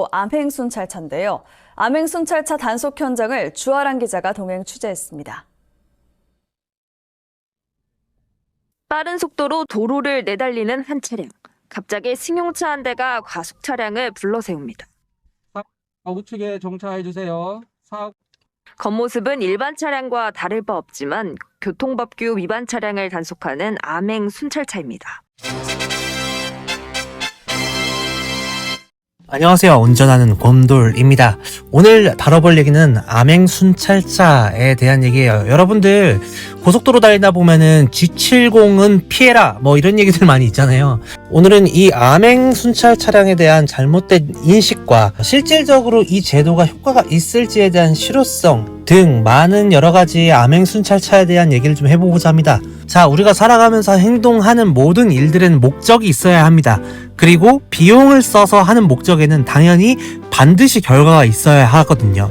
바로 암행순찰차인데요. 암행순찰차 단속 현장을 주아랑 기자가 동행 취재했습니다. 빠른 속도로 도로를 내달리는 한 차량. 갑자기 승용차 한 대가 과속 차량을 불러세웁니다. 우측에 정차해 주세요. 겉모습은 일반 차량과 다를 바 없지만 교통법규 위반 차량을 단속하는 암행 순찰차입니다. 안녕하세요. 운전하는 곰돌입니다. 오늘 다뤄볼 얘기는 암행순찰차에 대한 얘기예요. 여러분들 고속도로 달리다 보면은 G70은 피해라 뭐 이런 얘기들 많이 있잖아요. 오늘은 이 암행순찰 차량에 대한 잘못된 인식과 실질적으로 이 제도가 효과가 있을지에 대한 실효성 등 많은 여러가지 암행순찰차에 대한 얘기를 좀 해보고자 합니다. 자, 우리가 살아가면서 행동하는 모든 일들에는 목적이 있어야 합니다. 그리고 비용을 써서 하는 목적에는 당연히 반드시 결과가 있어야 하거든요.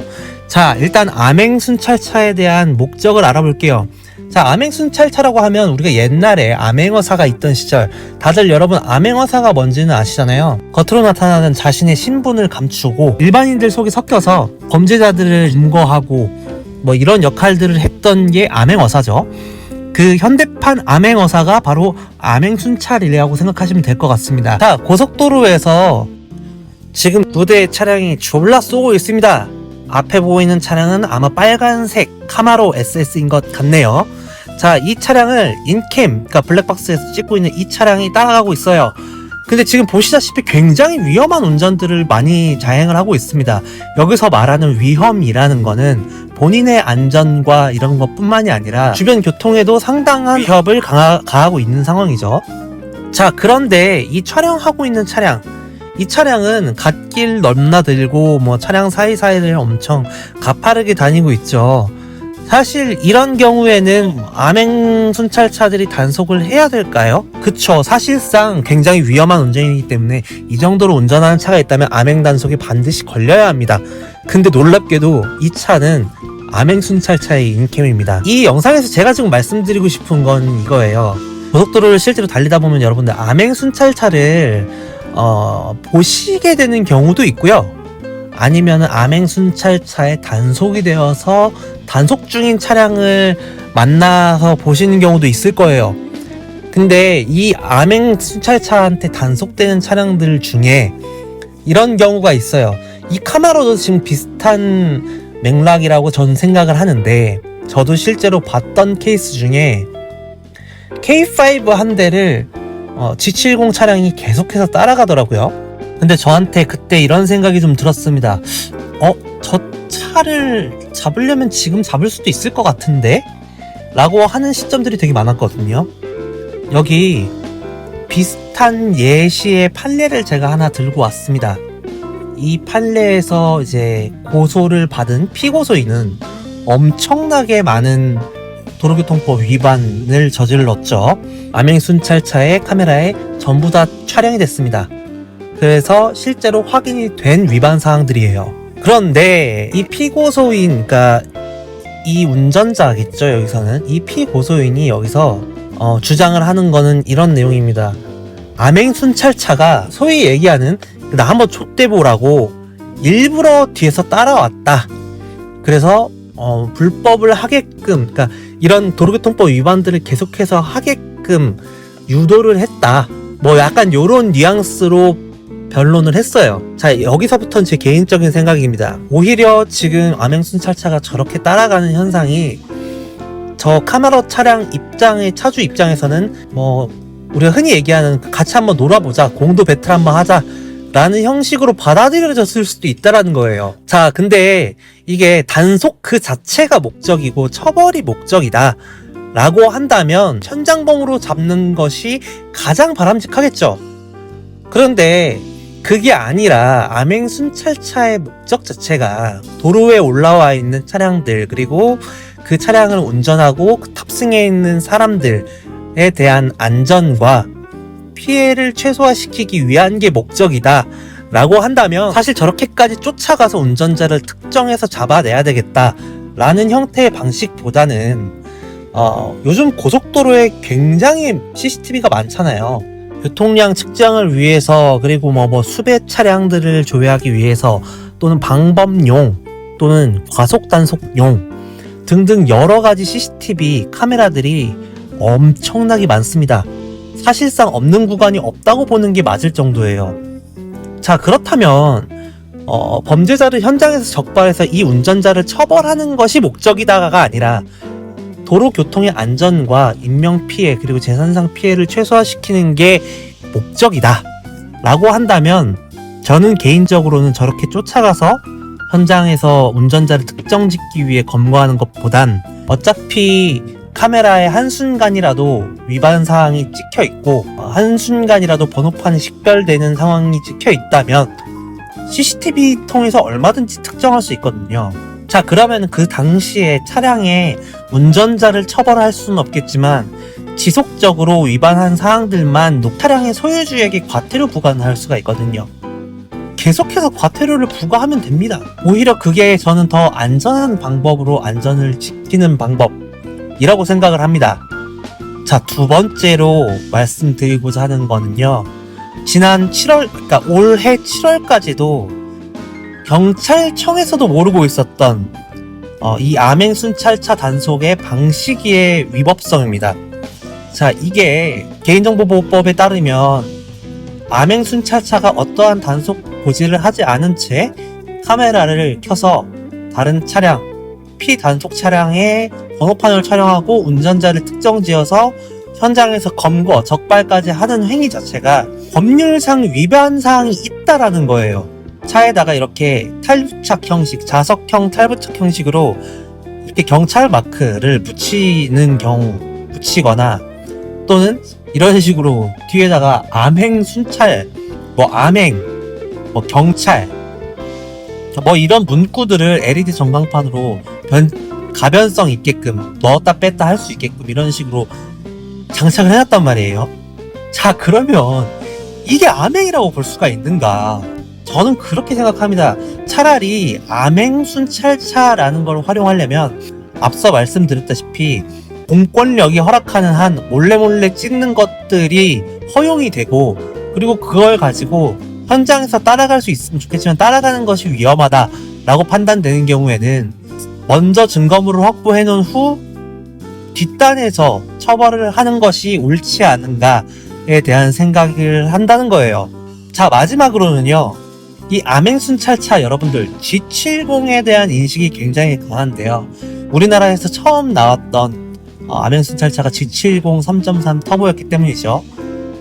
자, 일단 암행순찰차에 대한 목적을 알아볼게요. 자, 암행순찰차라고 하면 우리가 옛날에 암행어사가 있던 시절, 다들 여러분 암행어사가 뭔지는 아시잖아요. 겉으로 나타나는 자신의 신분을 감추고 일반인들 속에 섞여서 범죄자들을 검거하고 뭐 이런 역할들을 했던 게 암행어사죠. 그 현대판 암행어사가 바로 암행순찰이라고 생각하시면 될 것 같습니다. 자, 고속도로에서 지금 2대의 차량이 졸라 쏘고 있습니다. 앞에 보이는 차량은 아마 빨간색 카마로 SS인 것 같네요. 자, 이 차량을 인캠, 그러니까 블랙박스에서 찍고 있는 이 차량이 따라가고 있어요. 근데 지금 보시다시피 굉장히 위험한 운전들을 많이 자행을 하고 있습니다. 여기서 말하는 위험이라는 거는 본인의 안전과 이런 것 뿐만이 아니라 주변 교통에도 상당한 위협을 가하고 있는 상황이죠. 자, 그런데 이 촬영하고 있는 차량, 이 차량은 갓길 넘나들고 뭐 차량 사이사이를 엄청 가파르게 다니고 있죠. 사실 이런 경우에는 암행순찰차들이 단속을 해야 될까요? 그쵸. 사실상 굉장히 위험한 운전이기 때문에 이 정도로 운전하는 차가 있다면 암행단속이 반드시 걸려야 합니다. 근데 놀랍게도 이 차는 암행순찰차의 인캠입니다. 이 영상에서 제가 지금 말씀드리고 싶은 건 이거예요. 고속도로를 실제로 달리다 보면 여러분들 암행순찰차를 보시게 되는 경우도 있고요. 아니면 암행순찰차에 단속이 되어서 단속 중인 차량을 만나서 보시는 경우도 있을 거예요. 근데 이 암행순찰차한테 단속되는 차량들 중에 이런 경우가 있어요. 이 카마로도 지금 비슷한 맥락이라고 저는 생각을 하는데, 저도 실제로 봤던 케이스 중에 K5 한 대를 G70 차량이 계속해서 따라가더라고요. 근데 저한테 그때 이런 생각이 좀 들었습니다. 저 차를 잡으려면 지금 잡을 수도 있을 것 같은데? 라고 하는 시점들이 되게 많았거든요. 여기 비슷한 예시의 판례를 제가 하나 들고 왔습니다. 이 판례에서 이제 고소를 받은 피고소인은 엄청나게 많은 도로교통법 위반을 저질렀죠. 암행순찰차의 카메라에 전부 다 촬영이 됐습니다. 그래서 실제로 확인이 된 위반 사항들이에요. 그런데 이 피고소인, 그러니까 이 운전자겠죠, 여기서는. 이 피고소인이 여기서 주장을 하는 거는 이런 내용입니다. 암행순찰차가 소위 얘기하는 나 한번 족대보라고 일부러 뒤에서 따라왔다. 그래서 불법을 하게끔, 그러니까 이런 도로교통법 위반들을 계속해서 하게끔 유도를 했다. 뭐 약간 요런 뉘앙스로 변론을 했어요. 자, 여기서부터는 제 개인적인 생각입니다. 오히려 지금 암행순찰차가 저렇게 따라가는 현상이 저 카메라 차량 입장의 차주 입장에서는 뭐 우리가 흔히 얘기하는 같이 한번 놀아보자, 공도 배틀 한번 하자 라는 형식으로 받아들여졌을 수도 있다라는 거예요. 자, 근데 이게 단속 그 자체가 목적이고 처벌이 목적이다 라고 한다면 현장범으로 잡는 것이 가장 바람직하겠죠. 그런데 그게 아니라 암행순찰차의 목적 자체가 도로에 올라와 있는 차량들, 그리고 그 차량을 운전하고 탑승해 있는 사람들에 대한 안전과 피해를 최소화시키기 위한 게 목적이다 라고 한다면 사실 저렇게까지 쫓아가서 운전자를 특정해서 잡아내야 되겠다 라는 형태의 방식보다는 요즘 고속도로에 굉장히 CCTV가 많잖아요. 교통량 측정을 위해서 그리고 뭐 수배 차량들을 조회하기 위해서 또는 방범용 또는 과속 단속용 등등 여러 가지 CCTV 카메라들이 엄청나게 많습니다. 사실상 없는 구간이 없다고 보는 게 맞을 정도예요. 자, 그렇다면 범죄자를 현장에서 적발해서 이 운전자를 처벌하는 것이 목적이다가 아니라 도로 교통의 안전과 인명피해 그리고 재산상 피해를 최소화시키는 게 목적이다 라고 한다면 저는 개인적으로는 저렇게 쫓아가서 현장에서 운전자를 특정짓기 위해 검거하는 것보단 어차피 카메라에 한순간이라도 위반 사항이 찍혀 있고 한순간이라도 번호판이 식별되는 상황이 찍혀 있다면 CCTV 통해서 얼마든지 특정할 수 있거든요. 자, 그러면 그 당시에 차량의 운전자를 처벌할 수는 없겠지만 지속적으로 위반한 사항들만 차량의 소유주에게 과태료 부과를 할 수가 있거든요. 계속해서 과태료를 부과하면 됩니다. 오히려 그게 저는 더 안전한 방법으로 안전을 지키는 방법이라고 생각을 합니다. 자, 두 번째로 말씀드리고자 하는 거는요. 지난 7월, 그러니까 올해 7월까지도 경찰청에서도 모르고 있었던 이 암행순찰차 단속의 방식의 위법성입니다. 자, 이게 개인정보보호법에 따르면 암행순찰차가 어떠한 단속 고지를 하지 않은 채 카메라를 켜서 다른 차량, 피단속 차량의 번호판을 촬영하고 운전자를 특정지어서 현장에서 검거, 적발까지 하는 행위 자체가 법률상 위반 사항이 있다라는 거예요. 차에다가 이렇게 탈부착 형식, 자석형 탈부착 형식으로 이렇게 경찰 마크를 붙이거나 또는 이런 식으로 뒤에다가 암행 순찰, 암행, 경찰, 이런 문구들을 LED 전광판으로 가변성 있게끔 넣었다 뺐다 할 수 있게끔 이런 식으로 장착을 해놨단 말이에요. 자, 그러면 이게 암행이라고 볼 수가 있는가? 저는 그렇게 생각합니다. 차라리 암행순찰차라는 걸 활용하려면 앞서 말씀드렸다시피 공권력이 허락하는 한 몰래 찍는 것들이 허용이 되고 그리고 그걸 가지고 현장에서 따라갈 수 있으면 좋겠지만 따라가는 것이 위험하다라고 판단되는 경우에는 먼저 증거물을 확보해 놓은 후 뒷단에서 처벌을 하는 것이 옳지 않은가에 대한 생각을 한다는 거예요. 자, 마지막으로는요. 이 암행순찰차 여러분들 G70에 대한 인식이 굉장히 강한데요. 우리나라에서 처음 나왔던 암행순찰차가 G70 3.3 터보였기 때문이죠.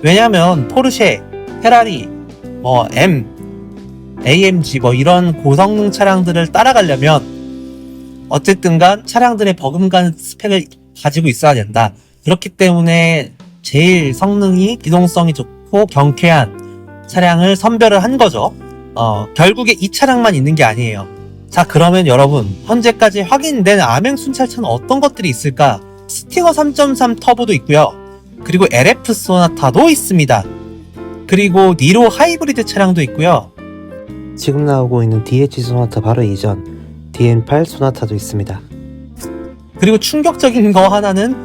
왜냐하면 포르쉐, 페라리, AMG 이런 고성능 차량들을 따라가려면 어쨌든간 차량들의 버금가는 스펙을 가지고 있어야 된다. 그렇기 때문에 제일 성능이 기동성이 좋고 경쾌한 차량을 선별을 한 거죠. 결국에 이 차량만 있는 게 아니에요. 자, 그러면 여러분 현재까지 확인된 암행순찰차는 어떤 것들이 있을까? 스팅어 3.3 터보도 있고요. 그리고 LF 소나타도 있습니다. 그리고 니로 하이브리드 차량도 있고요. 지금 나오고 있는 DH 소나타 바로 이전 DN8 소나타도 있습니다. 그리고 충격적인 거 하나는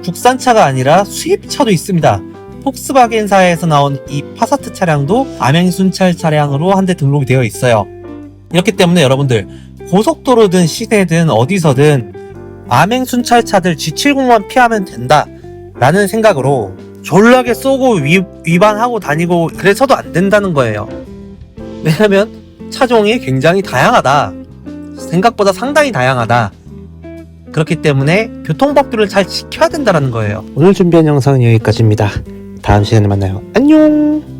국산차가 아니라 수입차도 있습니다. 폭스바겐사에서 나온 이 파사트 차량도 암행순찰 차량으로 한 대 등록이 되어 있어요. 이렇기 때문에 여러분들 고속도로든 시내든 어디서든 암행순찰차들 G70만 피하면 된다 라는 생각으로 졸라게 쏘고 위반하고 다니고 그래서도 안 된다는 거예요. 왜냐면 차종이 굉장히 다양하다. 생각보다 상당히 다양하다. 그렇기 때문에 교통법규를 잘 지켜야 된다는 거예요. 오늘 준비한 영상은 여기까지입니다. 다음 시간에 만나요. 안녕.